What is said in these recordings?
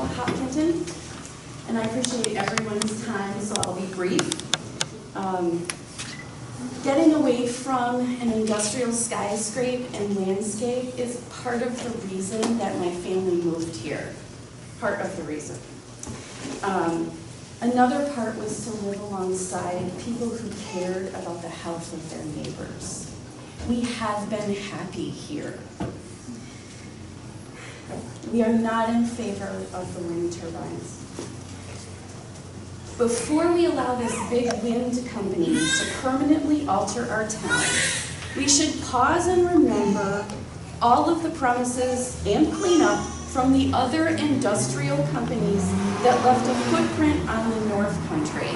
called Hopkinton, and I appreciate everyone's time, so I'll be brief. Getting away from an industrial skyscrape and landscape is part of the reason that my family moved here. Part of the reason. Another part was to live alongside people who cared about the health of their neighbors. We have been happy here. We are not in favor of the wind turbines. Before we allow this big wind company to permanently alter our town, we should pause and remember all of the promises and cleanup from the other industrial companies that left a footprint on the North Country.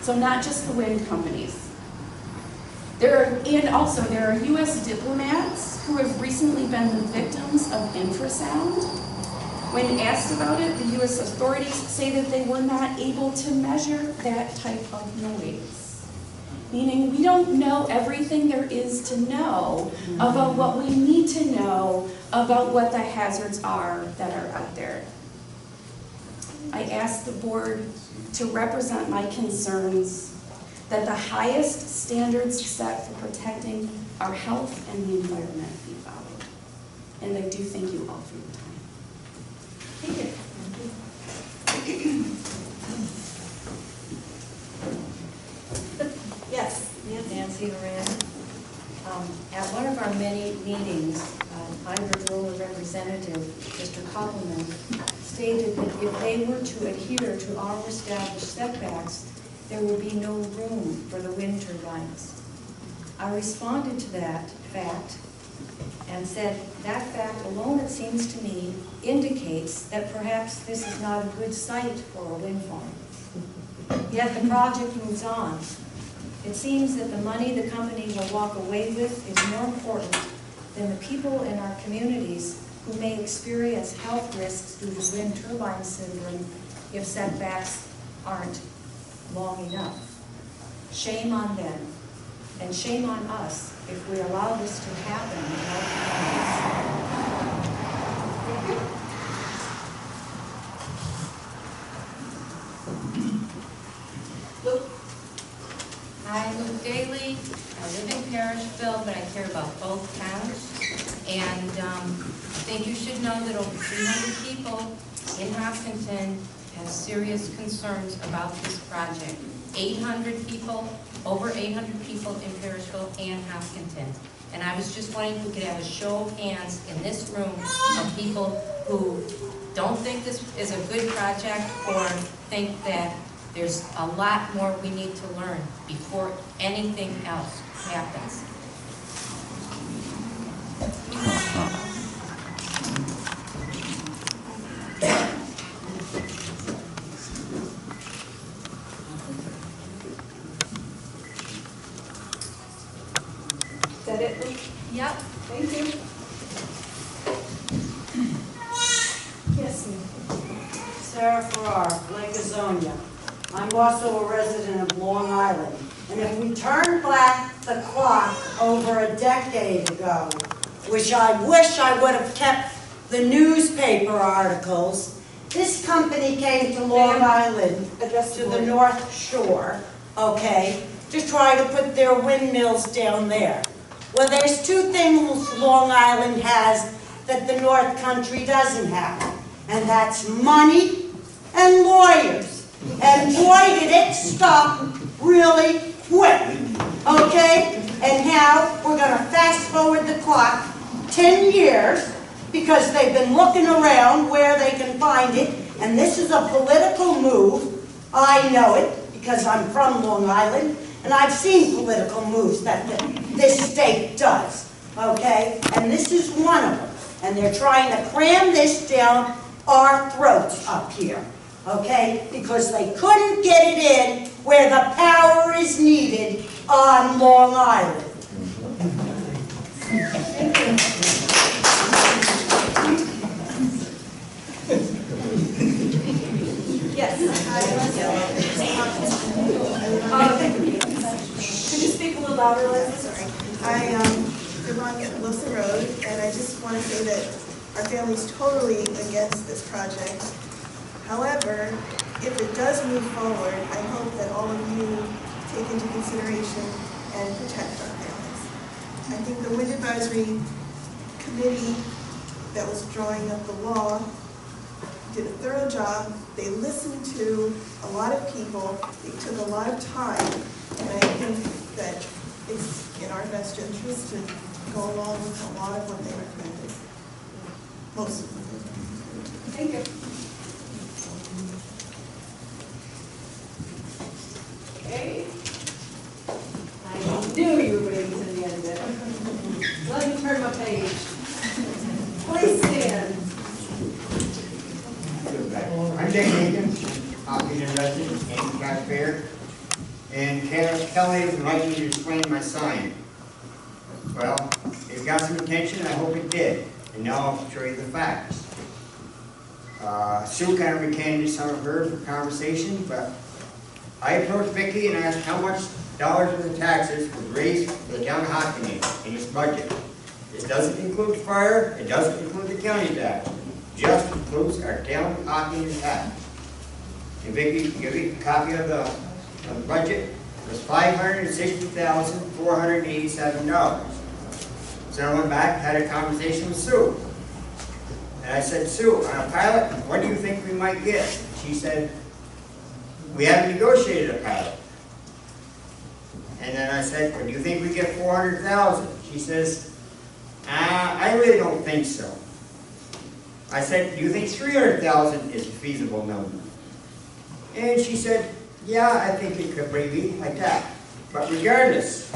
So not just the wind companies. There are U.S. diplomats who have recently been the victims of infrasound. When asked about it, the U.S. authorities say that they were not able to measure that type of noise. Meaning we don't know everything there is to know about what we need to know about what the hazards are that are out there. I asked the board to represent my concerns that the highest standards set for protecting our health and the environment be followed. And I do thank you all for your time. Thank you. Yes, Nancy Moran. At one of our many meetings, Ivor Rural Representative, Mr. Koppelman, stated that if they were to adhere to our established setbacks, there will be no room for the wind turbines. I responded to that fact and said, that fact alone, it seems to me, indicates that perhaps this is not a good site for a wind farm. Yet the project moves on. It seems that the money the company will walk away with is more important than the people in our communities who may experience health risks due to wind turbine syndrome if setbacks aren't long enough. Shame on them, and shame on us if we allow this to happen in our communities. I'm Luke Daly. I live in Parrishville, but I care about both towns. And I think you should know that over 300 people in Hopkinton have serious concerns about this project. 800 people, over 800 people in Parrishville and Hopkinton. And I was just wondering if we could have a show of hands in this room of people who don't think this is a good project or think that there's a lot more we need to learn before anything else happens. Is that it, Luke? Yep. Thank you. Yes, Sarah Farrar, Lake Azonia. I'm also a resident of Long Island. And if we turn back the clock over a decade ago, which I wish I would have kept the newspaper articles, this company came to Long Island, to the North Shore, okay, to try to put their windmills down there. Well, there's two things Long Island has that the North Country doesn't have, and that's money and lawyers. And boy, did it stop really quick, okay? And now we're going to fast forward the clock 10 years because they've been looking around where they can find it, and this is a political move. I know it because I'm from Long Island, and I've seen political moves that this state does, okay? And this is one of them, and they're trying to cram this down our throats up here. Okay, because they couldn't get it in where the power is needed on Long Island. Thank you. Yes. Could you speak a little louder, Liz? Sorry. I live on Wilson Road, and I just want to say that our family's totally against this project. However, if it does move forward, I hope that all of you take into consideration and protect our families. I think the Wind Advisory Committee that was drawing up the law did a thorough job. They listened to a lot of people. They took a lot of time. And I think that it's in our best interest to go along with a lot of what they recommended. Most of them. Thank you. Okay. I knew you were going to the end of it. Let me turn my page. Please stand. I'm Dick Hagan, Hopkinton resident and taxpayer. And Kelly would like me to explain my sign. Well, it got some attention, I hope it did. And now I'll show you the facts. Sue kind of recanted some of her conversation, but I approached Vicki and asked how much dollars worth of taxes was raised for the town of Hopkinton in this budget. It doesn't include fire, it doesn't include the county tax. It just includes our town of Hopkinton tax. And Vicki, give you a copy of the budget. It was $560,487. So I went back, had a conversation with Sue. And I said, Sue, on a pilot, what do you think we might get? She said, we haven't negotiated a pilot. And then I said, well, do you think we get $400,000? She says, I really don't think so. I said, do you think $300,000 is a feasible number? And she said, yeah, I think it could be like that. But regardless,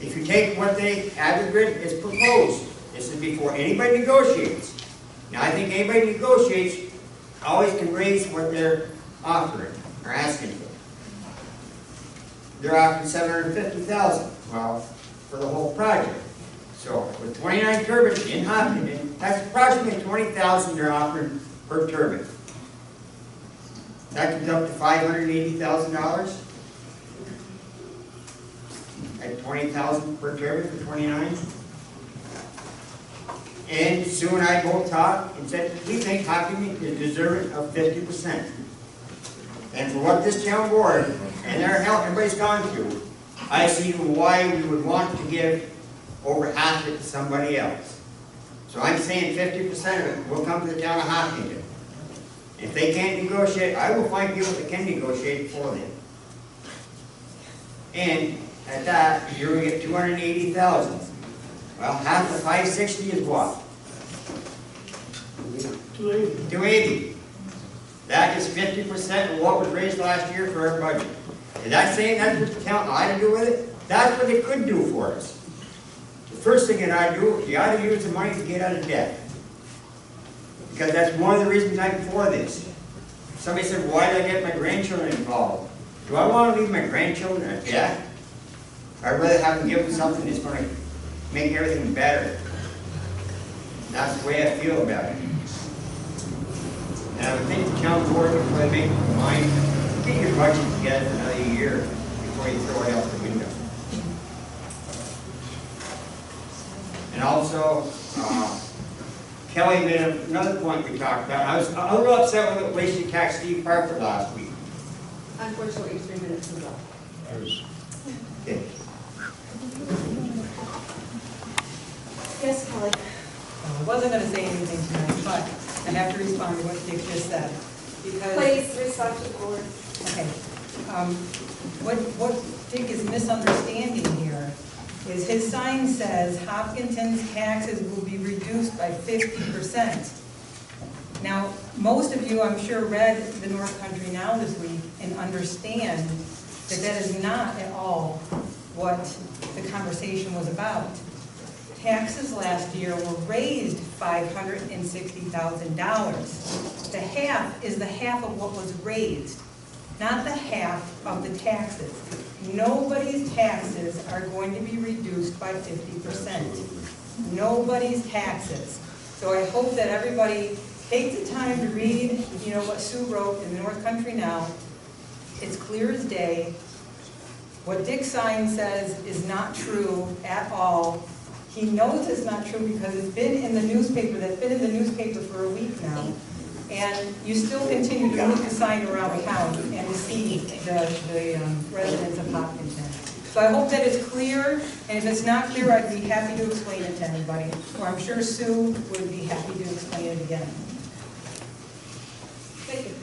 if you take what the aggregate is proposed, this is before anybody negotiates. Now I think anybody negotiates always can raise what they're offering or asking for. They're offering $750,000, well, for the whole project. So with 29 turbines in Hopkinton, that's approximately $20,000 they're offering per turbine. That comes up to $580,000 at $20,000 per turbine for 29. And Sue and I both talked and said we think Hopkinton is deserving of 50%. And for what this town board and their help everybody's gone through, I see why we would want to give over half of it to somebody else. So I'm saying 50% of it will come to the town of Hopkinton. If they can't negotiate, I will find people that can negotiate for them. And at that, you're going to get $280,000. Well, half of 560 is what? 280. That is 50% of what was raised last year for our budget. Is that saying that's what the town ought to do with it? That's what it could do for us. The first thing it ought to do, you ought to use the money to get out of debt. Because that's one of the reasons I'm for this. Somebody said, why did I get my grandchildren involved? Do I want to leave my grandchildren in debt? I'd rather have them give them something that's going to make everything better. That's the way I feel about it. And I would think the town board would probably make up mind, get your budget together for another year before you throw it out the window. And also, Kelly made another point we talked about. I was a little upset when the way she taxed Steve Parker last week. Unfortunately, 3 minutes is up. Okay. Yes, Kelly. I wasn't going to say anything tonight, but I have to respond to what Dick just said. Because, Please respond to the board. okay, what Dick is misunderstanding here is his sign says Hopkinton's taxes will be reduced by 50%. Now, most of you, I'm sure, read the North Country Now this week and understand that that is not at all what the conversation was about. Taxes last year were raised $560,000. The half is the half of what was raised, not the half of the taxes. Nobody's taxes are going to be reduced by 50%. Nobody's taxes. So I hope that everybody takes the time to read, what Sue wrote in the North Country Now. It's clear as day. What Dick's sign says is not true at all. He knows it's not true because it's been in the newspaper, that's been in the newspaper for a week now. And you still continue to move the sign around town and deceive the residents of Hopkinton. So I hope that it's clear, and if it's not clear, I'd be happy to explain it to anybody. Or I'm sure Sue would be happy to explain it again. Thank you.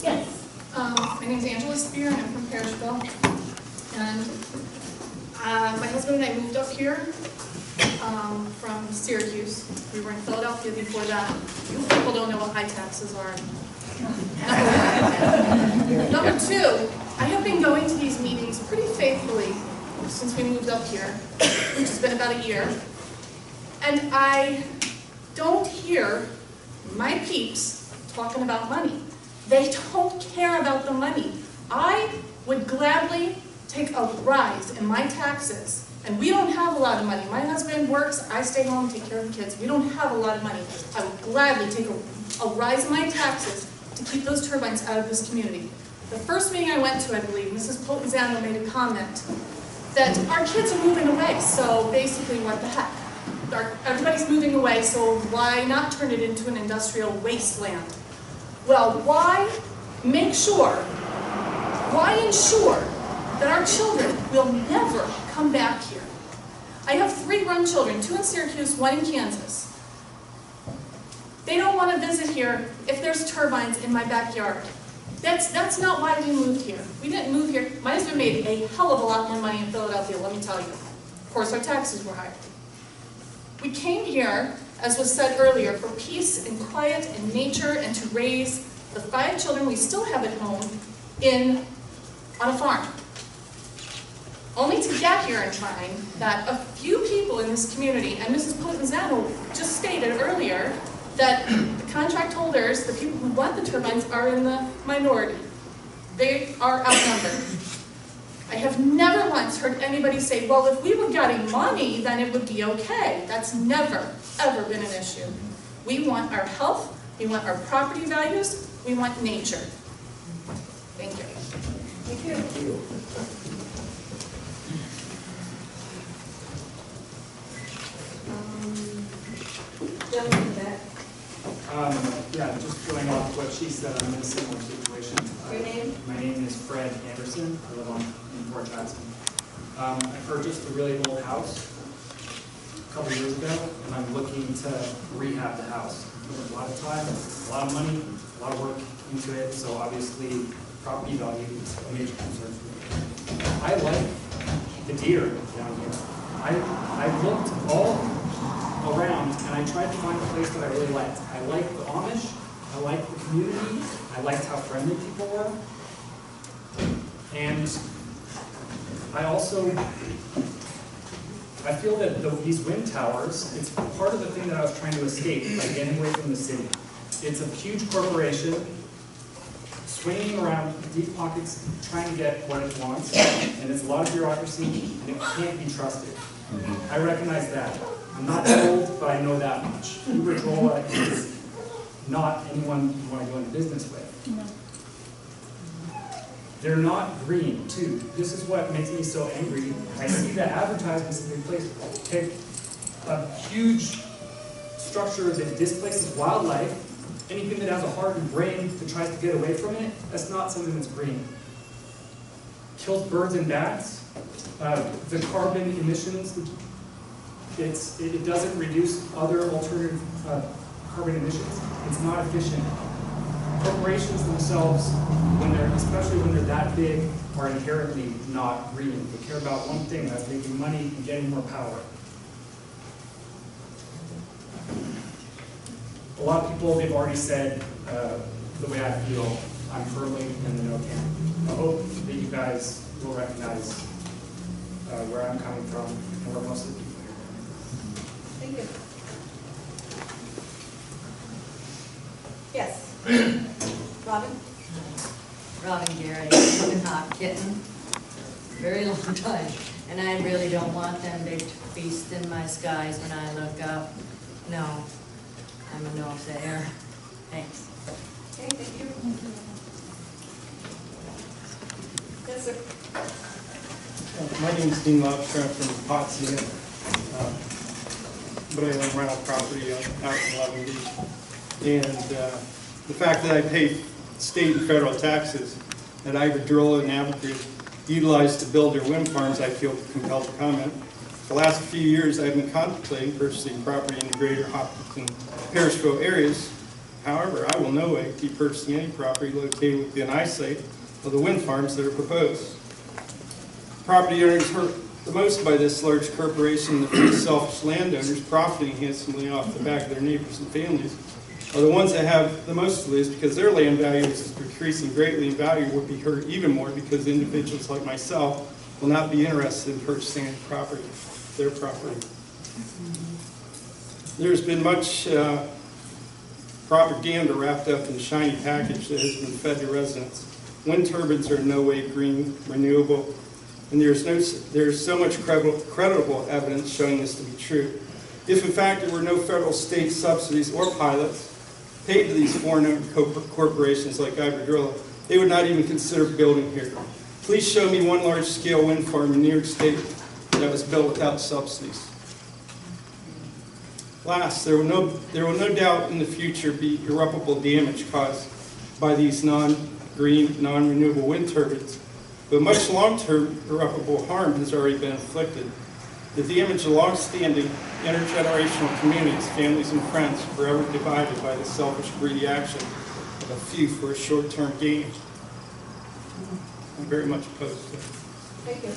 Yes. My name is Angela Spear, and I'm from Parishville. And my husband and I moved up here from Syracuse. We were in Philadelphia before that. You people don't know what high taxes are. Number two, I have been going to these meetings pretty faithfully since we moved up here, which has been about a year. And I don't hear my peeps talking about money. They don't care about the money. I would gladly take a rise in my taxes, and we don't have a lot of money. My husband works, I stay home, take care of the kids. We don't have a lot of money. I would gladly take a rise in my taxes to keep those turbines out of this community. The first meeting I went to, I believe, Mrs. Potenzano made a comment that our kids are moving away, so basically what the heck? Everybody's moving away, so why not turn it into an industrial wasteland? Well, why ensure that our children will never come back here? I have 3 grown children, 2 in Syracuse, 1 in Kansas. They don't want to visit here if there's turbines in my backyard. That's not why we moved here. We didn't move here. My husband made a hell of a lot more money in Philadelphia, let me tell you. Of course, our taxes were higher. We came here, as was said earlier, for peace and quiet and nature and to raise the 5 children we still have at home on a farm. Only to get here and find that a few people in this community, and Mrs. Potenzano just stated earlier, that the contract holders, the people who want the turbines, are in the minority. They are outnumbered. I have never once heard anybody say, well, if we were getting money, then it would be okay. That's never, ever been an issue. We want our health, we want our property values, we want nature. Thank you. Thank you. Yeah, just going off what she said, I'm in a similar situation. Your name? My name is Fred Anderson. I live in Fort Jackson. I purchased a really old house a couple years ago, and I'm looking to rehab the house. I put a lot of time, a lot of money, a lot of work into it, so obviously property value is a major concern for me. I like the deer down here. I looked all around, and I tried to find a place that I really liked. I liked the Amish, I liked the community, I liked how friendly people were, and I feel that these wind towers, it's part of the thing that I was trying to escape by getting away from the city. It's a huge corporation swinging around deep pockets trying to get what it wants, and it's a lot of bureaucracy, and it can't be trusted. I recognize that. I'm not that old, but I know that much. Iberdrola is not anyone you want to go into business with. No. They're not green, too. This is what makes me so angry. I see the advertisements that they place, take a huge structure that displaces wildlife. Anything that has a heart and brain that tries to get away from it, that's not something that's green. Kills birds and bats. The carbon emissions, it doesn't reduce other alternative carbon emissions. It's not efficient. Corporations themselves, especially when they're that big, are inherently not green. They care about one thing, that's making money and getting more power. A lot of people, they've already said the way I feel. I'm firmly in the no camp. I hope that you guys will recognize where I'm coming from and where most of the people here are. Thank you. Yes. Robin? Robin Gary, I live in Hopkinton, very long time, and I really don't want them to feast in my skies when I look up. No, I'm a no there. Thanks. Okay, thank you. Yes, sir. My name is Dean Lobster. I'm from Potsdam, but I own rental property out in Loving Beach. And the fact that I pay state and federal taxes that Iberdrola and Abacus utilize to build their wind farms, I feel compelled to comment. The last few years, I've been contemplating purchasing property in the greater Hopkinton, Parrishville areas. However, I will no way be purchasing any property located within eyesight of the wind farms that are proposed. Property owners hurt the most by this large corporation, the few selfish landowners profiting handsomely off the back of their neighbors and families, are the ones that have the most to lose because their land value is decreasing greatly in value, will be hurt even more because individuals like myself will not be interested in purchasing any property, their property. There's been much propaganda wrapped up in a shiny package that has been fed to residents. Wind turbines are in no way green, renewable, and there's so much credible evidence showing this to be true. If in fact there were no federal state subsidies or pilots paid to these foreign-owned corporations like Iberdrola, they would not even consider building here. Please show me one large-scale wind farm in New York State that was built without subsidies. Last, there will no doubt in the future be irreparable damage caused by these non-green, non-renewable wind turbines, but much long-term irreparable harm has already been inflicted. The damage of long-standing intergenerational communities, families, and friends forever divided by the selfish, greedy action of a few for a short-term gain. I'm very much opposed to it. Thank you.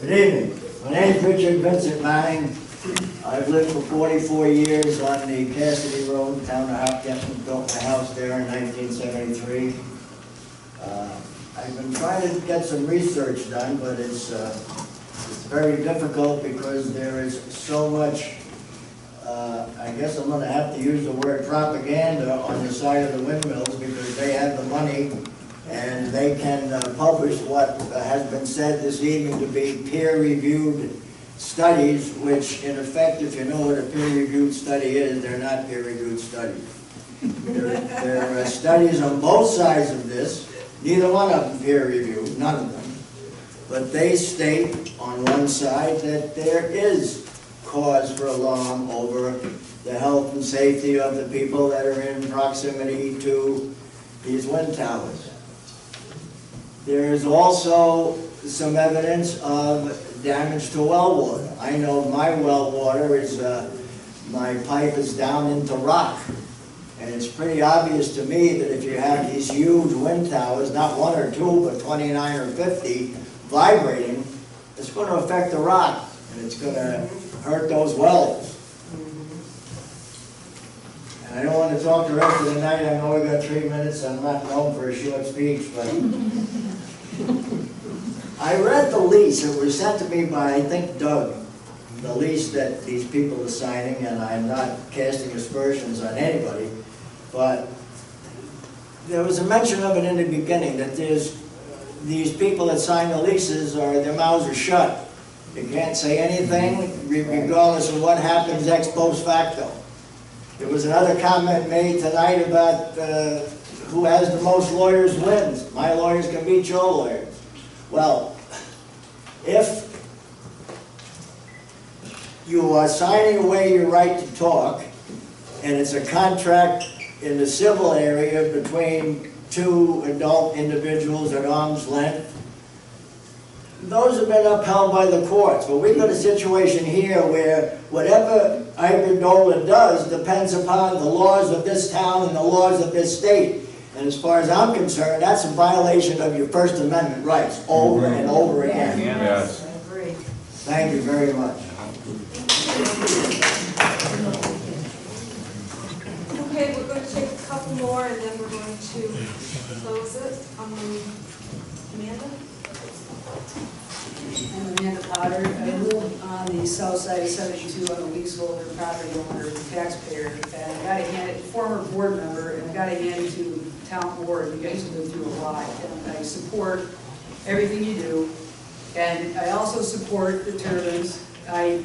Good evening. My name is Richard Vincent Manning. I've lived for 44 years on the Cassidy Road, town of Hopkinton. Built my house there in 1973. I've been trying to get some research done, but it's very difficult because there is so much, I guess I'm going to have to use the word propaganda on the side of the windmills because they have the money and they can publish what has been said this evening to be peer-reviewed studies, which in effect, if you know what a peer-reviewed study is, they're not peer-reviewed studies. There are studies on both sides of this, neither one of them peer-reviewed, none of them. But they state on one side that there is cause for alarm over the health and safety of the people that are in proximity to these wind towers. There is also some evidence of damage to well water. I know my well water is, my pipe is down into rock. And it's pretty obvious to me that if you have these huge wind towers, not one or two, but 29 or 50, vibrating, it's going to affect the rock, and it's going to hurt those wells. And I don't want to talk the rest of the night. I know we got 3 minutes. I'm not known for a short speech, but I read the lease. It was sent to me by, I think, Doug, the lease that these people are signing, and I'm not casting aspersions on anybody, but there was a mention of it in the beginning that there's these people that sign the leases, their mouths are shut. They can't say anything regardless of what happens ex post facto. There was another comment made tonight about who has the most lawyers wins. My lawyers can beat your lawyers. Well, if you are signing away your right to talk, and it's a contract in the civil area between two adult individuals at arm's length, those have been upheld by the courts. But we've got a situation here where whatever Iberdrola does depends upon the laws of this town and the laws of this state. And as far as I'm concerned, that's a violation of your First Amendment rights over and over again. Yes. I agree. Thank you very much. Okay, we're going to take a couple more and then we're going to close it. Amanda? I'm Amanda Potter. I live on the south side of 72. I'm a leaseholder, property owner, taxpayer, and I got to hand it, former board member, and I got to hand it to town board. You guys have been through a lot, and I support everything you do. And I also support the turbines. I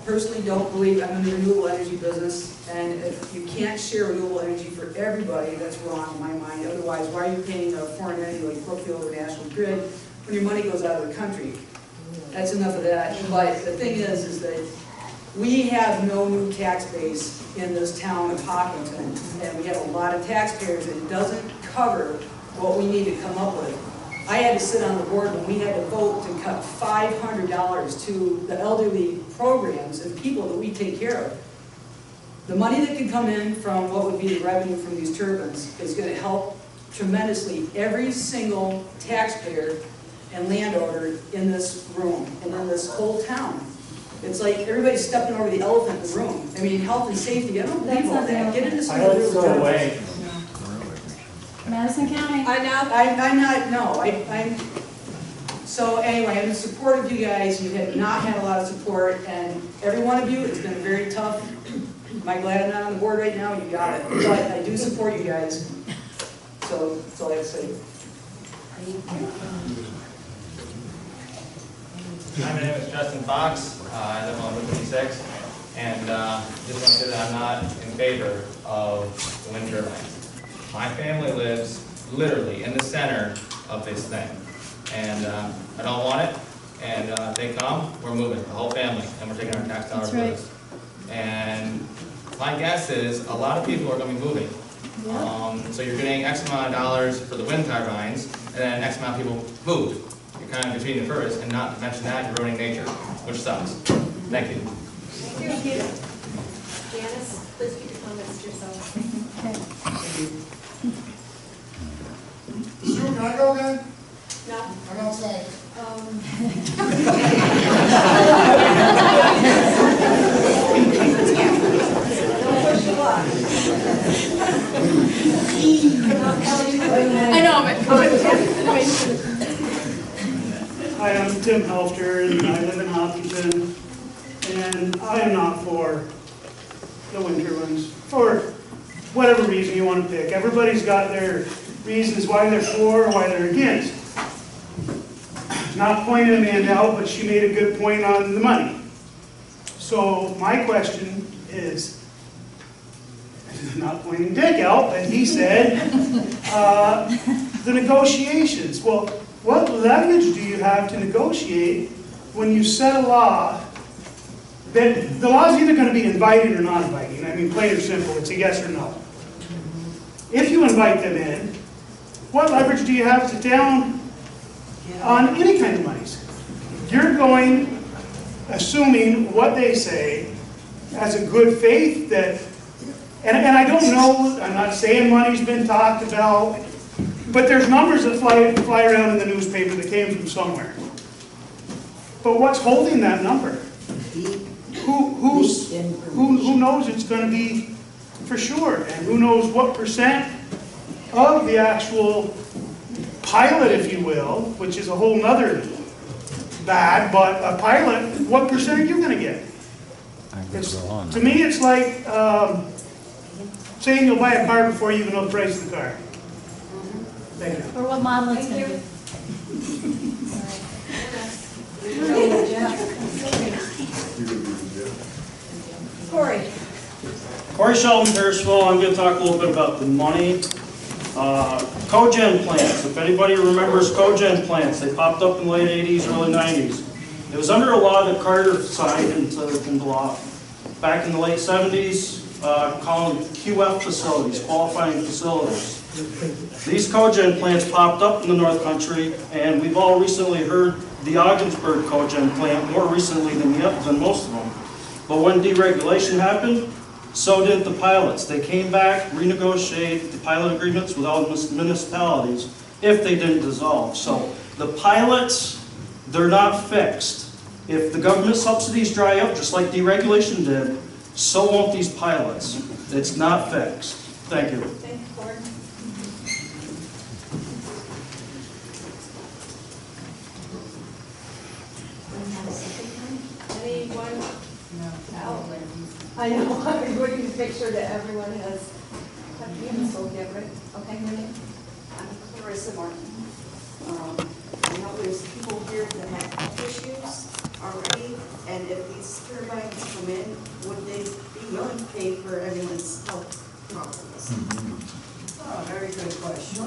personally don't believe I'm in the renewable energy business, and if you can't share renewable energy for everybody, that's wrong in my mind. Otherwise, why are you paying a foreign entity like Brookfield or National Grid when your money goes out of the country? That's enough of that. But the thing is that we have no new tax base in this town of Hopkinton, and we have a lot of taxpayers, and it doesn't cover what we need to come up with. I had to sit on the board when we had to vote to cut $500 to the elderly programs and people that we take care of. The money that can come in from what would be the revenue from these turbines is going to help tremendously every single taxpayer and landowner in this room and in this whole town. It's like everybody's stepping over the elephant in the room. I mean, health and safety, I don't believe all that. Get into some of the Go away. Madison County. So anyway, I'm in support of you guys. You have not had a lot of support, and every one of you, it's been very tough. Am I glad I'm not on the board right now? You got it. But I do support you guys. So that's all I have to say. Hi, my name is Justin Fox. I live on Route 56, and just want to say that I'm not in favor of wind turbines. My family lives literally in the center of this thing, and I don't want it. And if they come, we're moving, the whole family, and we're taking our tax dollars with us. And my guess is a lot of people are going to be moving. So you're getting X amount of dollars for the wind turbines, and then X amount of people move. You're kind of between the first, and not to mention that, you're ruining nature, which sucks. Thank you. Thank you. Janice, please keep your comments to yourself. Sue, can I go again? No. I'm outside. Don't push your luck. I know, but Hi, I'm Tim Helfter, and I live in Hopkinton, and I am not for the wind turbines, for whatever reason you want to pick. Everybody's got their reasons why they're for or why they're against. Not pointing Amanda out, but she made a good point on the money. So my question is, not pointing Dick out, but he said, the negotiations. Well, what leverage do you have to negotiate when you set a law that the law is either going to be inviting or not inviting? I mean, plain or simple, it's a yes or no. If you invite them in, what leverage do you have to down on any kind of monies? You're going, assuming what they say as a good faith that, and I don't know, I'm not saying money's been talked about, but there's numbers that fly around in the newspaper that came from somewhere. But what's holding that number? Who knows it's going to be for sure? And who knows what percent of the actual pilot, if you will, which is a whole nother bad, but a pilot, what percent are you going to get? To me, it's like saying you'll buy a car before you even know the price of the car. Thank you. Or what model it's going to be. Corey Sheldon, Parisville. I'm going to talk a little bit about the money. Cogen plants. If anybody remembers cogen plants, they popped up in the late 80s, early 90s. It was under a law that Carter signed into law. Back in the late 70s, calling QF facilities, qualifying facilities. These cogen plants popped up in the North Country, and we've all recently heard the Ogdensburg cogen plant, more recently than most of them. But when deregulation happened, so did the pilots. They came back, renegotiated the pilot agreements with all municipalities if they didn't dissolve. So the pilots, they're not fixed. If the government subsidies dry up, just like deregulation did, so won't these pilots. It's not fixed. Thank you. Thank you, Gordon. Anyone? No. I know, I'm going to make sure that everyone has, you haven't spoken yet, right? Okay, your name? I'm Clarissa Martin. I know there's people here that have health issues already, and And if these turbines come in, would they be willing to pay for everyone's health problems? Oh, very good question.